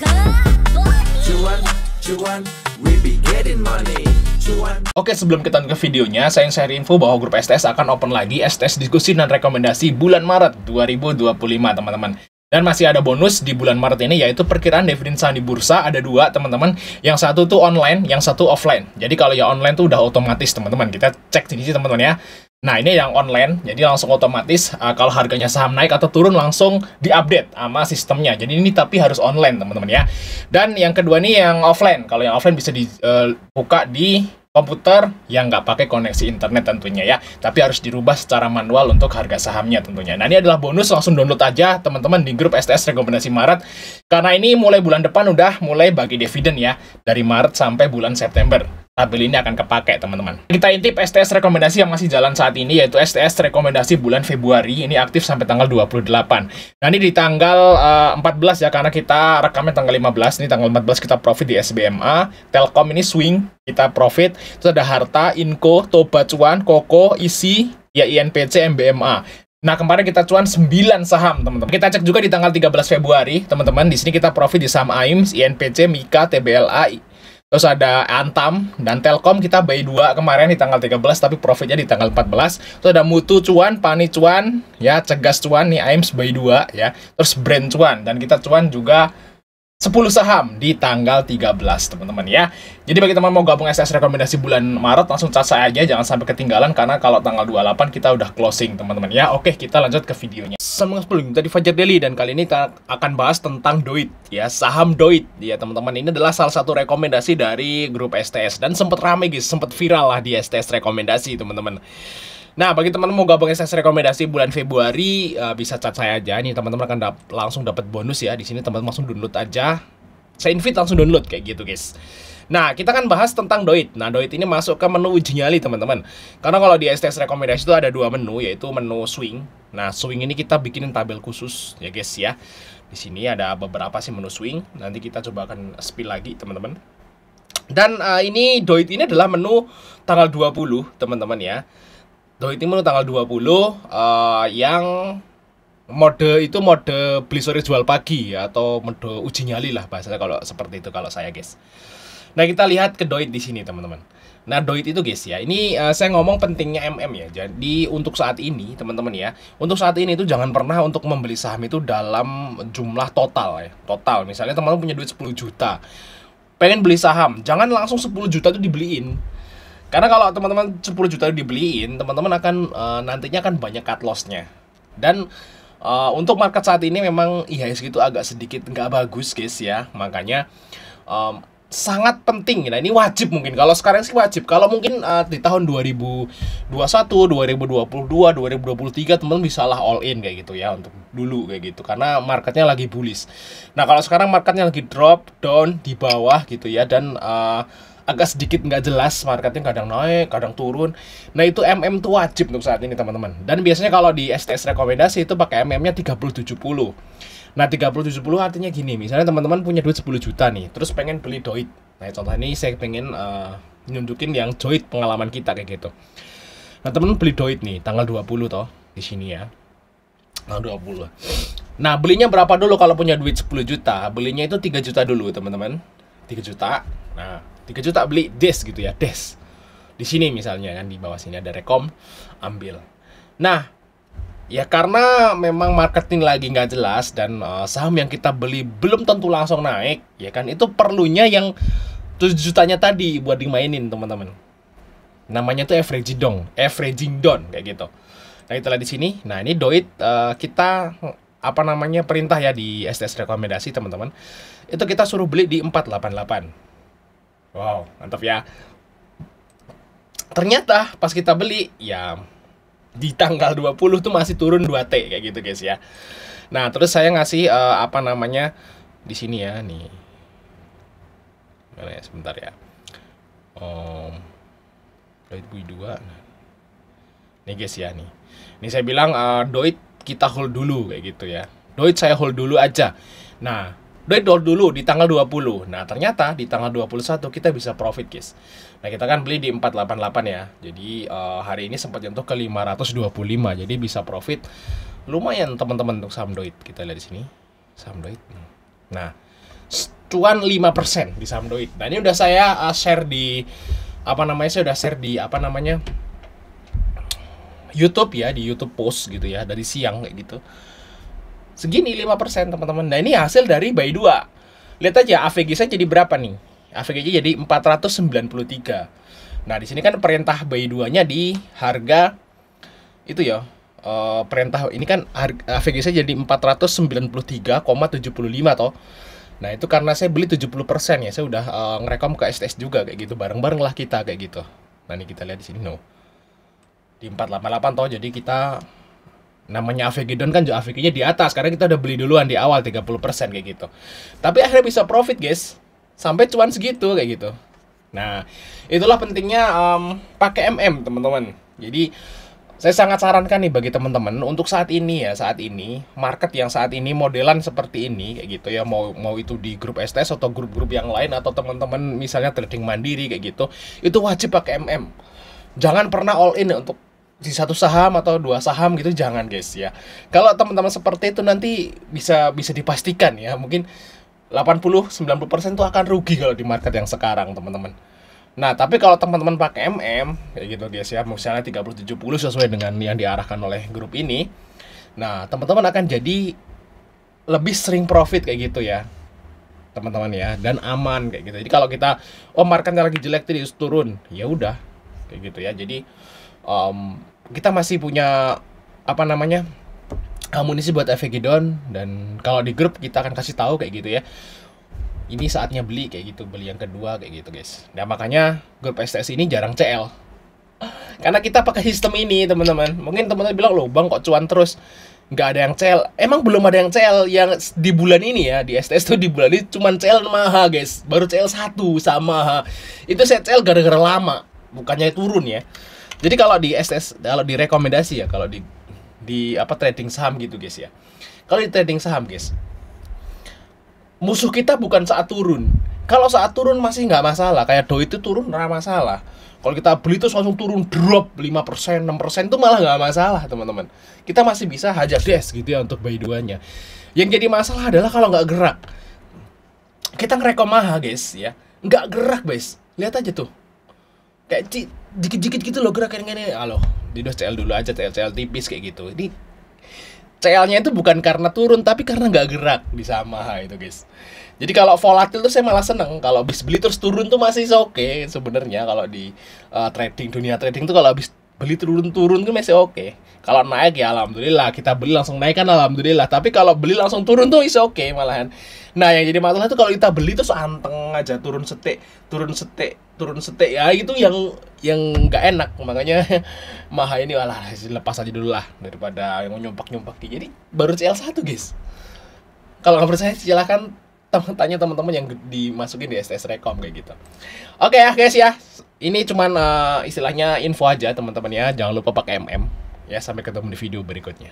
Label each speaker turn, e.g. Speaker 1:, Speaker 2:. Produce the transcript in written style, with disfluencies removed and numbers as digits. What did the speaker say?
Speaker 1: Cuan, cuan, we be getting money. Cuan.
Speaker 2: Oke, sebelum kita ke videonya, saya share info bahwa grup STS akan open lagi STS diskusi dan rekomendasi bulan Maret 2025, teman-teman. Dan masih ada bonus di bulan Maret ini, yaitu perkiraan dividen saham di bursa ada dua, teman-teman. Yang satu tuh online, yang satu offline. Jadi kalau yang online tuh udah otomatis, teman-teman. Kita cek di sini, teman-teman ya. Nah, ini yang online, jadi langsung otomatis kalau harganya saham naik atau turun langsung diupdate sama sistemnya. Jadi ini tapi harus online, teman-teman ya. Dan yang kedua nih yang offline. Kalau yang offline bisa dibuka di komputer yang nggak pakai koneksi internet tentunya ya, tapi harus dirubah secara manual untuk harga sahamnya tentunya. Nah, ini adalah bonus, langsung download aja teman-teman di grup STS rekomendasi Maret, karena ini mulai bulan depan udah mulai bagi dividen ya, dari Maret sampai bulan September. Tabel ini akan kepake, teman-teman. Kita intip STS rekomendasi yang masih jalan saat ini, yaitu STS rekomendasi bulan Februari. Ini aktif sampai tanggal 28. Nah, ini di tanggal 14 ya, karena kita rekamnya tanggal 15. Ini tanggal 14 kita profit di SBMA. Telkom ini swing, kita profit. Terus ada Harta, Inco, Toba Cuan, Koko, Isi, ya INPC, MBMA. Nah, kemarin kita cuan 9 saham, teman-teman. Kita cek juga di tanggal 13 Februari, teman-teman. Di sini kita profit di saham AIMS, INPC, Mika, TBLA, terus ada Antam dan Telkom kita buy 2 kemarin di tanggal 13 tapi profitnya di tanggal 14. Terus ada Mutu cuan, Pani cuan, ya Cegas cuan nih, AIMS buy 2 ya. Terus Brand cuan dan kita cuan juga 10 saham di tanggal 13, teman-teman ya. Jadi bagi teman mau gabung STS rekomendasi bulan Maret, langsung cat saya aja, jangan sampai ketinggalan, karena kalau tanggal 28 kita udah closing, teman-teman ya. Oke, kita lanjut ke videonya. Sama sebelum tadi Fajar Daily, dan kali ini kita akan bahas tentang Doit ya, saham Doit ya, teman-teman. Ini adalah salah satu rekomendasi dari grup STS dan sempat rame guys, sempat viral lah di STS rekomendasi, teman-teman. Nah, bagi teman-teman mau gabung STS rekomendasi bulan Februari, bisa chat saya aja. Nih teman-teman akan langsung dapat bonus ya. Di sini teman-teman langsung download aja. Saya invite langsung download kayak gitu, guys. Nah, kita akan bahas tentang Doit. Nah, Doit ini masuk ke menu uji nyali, teman-teman. Karena kalau di STS rekomendasi itu ada dua menu, yaitu menu swing. Nah, swing ini kita bikinin tabel khusus ya, guys ya. Di sini ada beberapa sih menu swing. Nanti kita coba akan spill lagi, teman-teman. Dan ini Doit ini adalah menu tanggal 20, teman-teman ya. Doit ini menu tanggal 20 yang mode itu mode beli sore jual pagi ya, atau mode uji nyali lah bahasanya kalau seperti itu kalau saya, guys. Nah, kita lihat ke Doit di sini, teman-teman. Nah, Doit itu, guys ya, ini saya ngomong pentingnya MM ya. Jadi untuk saat ini, teman-teman ya, untuk saat ini itu jangan pernah untuk membeli saham itu dalam jumlah total ya. Total, misalnya teman-teman punya duit 10 juta, pengen beli saham, jangan langsung 10 juta itu dibeliin. Karena kalau teman-teman 10 juta dibeliin, teman-teman akan nantinya akan banyak cut loss-nya. Dan untuk market saat ini memang IHSG itu agak sedikit nggak bagus, guys ya. Makanya sangat penting. Nah, ini wajib mungkin. Kalau sekarang sih wajib. Kalau mungkin di tahun 2021, 2022, 2023 teman-teman bisa lah all in kayak gitu ya, untuk dulu kayak gitu. Karena marketnya lagi bullish. Nah, kalau sekarang marketnya lagi drop, down, di bawah gitu ya. Dan agak sedikit nggak jelas, marketnya kadang naik, kadang turun. Nah, itu MM tuh wajib untuk saat ini, teman-teman. Dan biasanya kalau di STS rekomendasi itu pakai MM-nya 30-70. Nah, 30-70 artinya gini, misalnya teman-teman punya duit 10 juta nih, terus pengen beli Doit. Nah, contoh ini saya pengen nunjukin yang Doit pengalaman kita kayak gitu. Nah, teman-teman beli Doit nih tanggal 20 toh di sini ya. Tanggal 20. Nah, belinya berapa dulu kalau punya duit 10 juta? Belinya itu 3 juta dulu, teman-teman. 3 juta. Nah, 3 juta beli Des gitu ya, Des. Di sini misalnya kan, di bawah sini ada rekom, ambil. Nah, ya karena memang marketing lagi nggak jelas dan saham yang kita beli belum tentu langsung naik, ya kan, itu perlunya yang 7 jutanya tadi buat dimainin, teman-teman. Namanya tuh averaging down kayak gitu. Nah, itulah di sini. Nah, ini Doit kita apa namanya perintah ya di STS rekomendasi, teman-teman. Itu kita suruh beli di 488. Wow, mantap ya. Ternyata pas kita beli ya di tanggal 20 tuh masih turun 2T kayak gitu, guys ya. Nah, terus saya ngasih apa namanya di sini ya, nih. Mana ya, sebentar ya. Doit bui 2. Nih, guys ya, nih. Ini saya bilang Doit kita hold dulu kayak gitu ya. Doit saya hold dulu aja. Nah, Doit hold dulu di tanggal 20. Nah, ternyata di tanggal 21 kita bisa profit, guys. Nah, kita kan beli di 488 ya. Jadi hari ini sempat jatuh ke 525. Jadi bisa profit lumayan, teman-teman, untuk saham Doit. Kita lihat di sini. Saham Doit. Nah, cuan 5% di saham Doit. Nah, ini udah saya share di saya udah share di YouTube ya, di YouTube post gitu ya, dari siang kayak gitu. Segini 5% teman-teman. Nah, ini hasil dari buy 2. Lihat aja AVG saya jadi berapa nih? AVG jadi 493. Nah, di sini kan perintah buy 2-nya di harga itu ya. Perintah ini kan AVG saya jadi 493,75 toh. Nah, itu karena saya beli 70% ya. Saya udah ngerekom ke STS juga kayak gitu. Bareng-bareng lah kita kayak gitu. Nah, ini kita lihat di sini di 488 toh, jadi kita namanya AVG down kan juga AVG-nya di atas karena kita udah beli duluan di awal 30% kayak gitu. Tapi akhirnya bisa profit, guys. Sampai cuan segitu kayak gitu. Nah, itulah pentingnya pakai MM, teman-teman. Jadi saya sangat sarankan nih bagi teman-teman untuk saat ini market yang saat ini modelan seperti ini kayak gitu ya, mau itu di grup STS atau grup-grup yang lain atau teman-teman misalnya trading mandiri kayak gitu, itu wajib pakai MM. Jangan pernah all in untuk di satu saham atau dua saham gitu, jangan guys ya. Kalau teman-teman seperti itu nanti bisa dipastikan ya, mungkin 80-90% itu akan rugi kalau di market yang sekarang, teman-teman. Nah, tapi kalau teman-teman pakai MM kayak gitu guys ya, misalnya 30-70 sesuai dengan yang diarahkan oleh grup ini. Nah, teman-teman akan jadi lebih sering profit kayak gitu ya, teman-teman ya, dan aman kayak gitu. Jadi kalau kita marketnya lagi jelek terus turun, ya udah kayak gitu ya. Jadi kita masih punya amunisi buat AVG down, dan kalau di grup kita akan kasih tahu kayak gitu ya, ini saatnya beli kayak gitu, beli yang kedua kayak gitu guys. Nah, makanya grup STS ini jarang CL karena kita pakai sistem ini, teman-teman. Mungkin teman-teman bilang, loh bang kok cuan terus, nggak ada yang CL. Emang belum ada yang CL yang di bulan ini ya, di STS tuh di bulan ini cuman CL Maha guys, baru CL 1 sama itu. Saya CL gara-gara lama, bukannya turun ya. Jadi kalau di STS, kalau di rekomendasi ya, kalau di trading saham gitu guys ya. Kalau di trading saham guys, musuh kita bukan saat turun. Kalau saat turun masih nggak masalah, kayak Doit itu turun nggak masalah. Kalau kita beli terus langsung turun drop 5%, 6% itu malah nggak masalah, teman-teman. Kita masih bisa hajar des gitu ya untuk buy 2-nya. Yang jadi masalah adalah kalau nggak gerak. Kita ngerekom Maha guys ya, nggak gerak guys. Lihat aja tuh, kayak dikit-dikit gitu loh gerakan ini. Halo, didos CL dulu aja, CL tipis kayak gitu. Ini CL-nya itu bukan karena turun, tapi karena nggak gerak di sama itu guys. Jadi kalau volatil tuh saya malah seneng. Kalau habis beli terus turun tuh masih oke sebenarnya. Kalau di dunia trading tuh kalau habis beli turun tuh masih oke. Kalau naik ya alhamdulillah, kita beli langsung naik kan alhamdulillah. Tapi kalau beli langsung turun tuh oke malahan. Nah, yang jadi masalah itu kalau kita beli terus anteng aja, turun setik ya, itu yang nggak enak. Makanya Maha ini lepas aja dulu lah daripada yang nyumpak. Jadi baru CL1 guys. Kalau nggak percaya silahkan tanya teman-teman yang dimasukin di STS Rekom kayak gitu. Oke ya guys ya, ini cuman istilahnya info aja teman-teman ya. Jangan lupa pakai MM ya. Sampai ketemu di video berikutnya.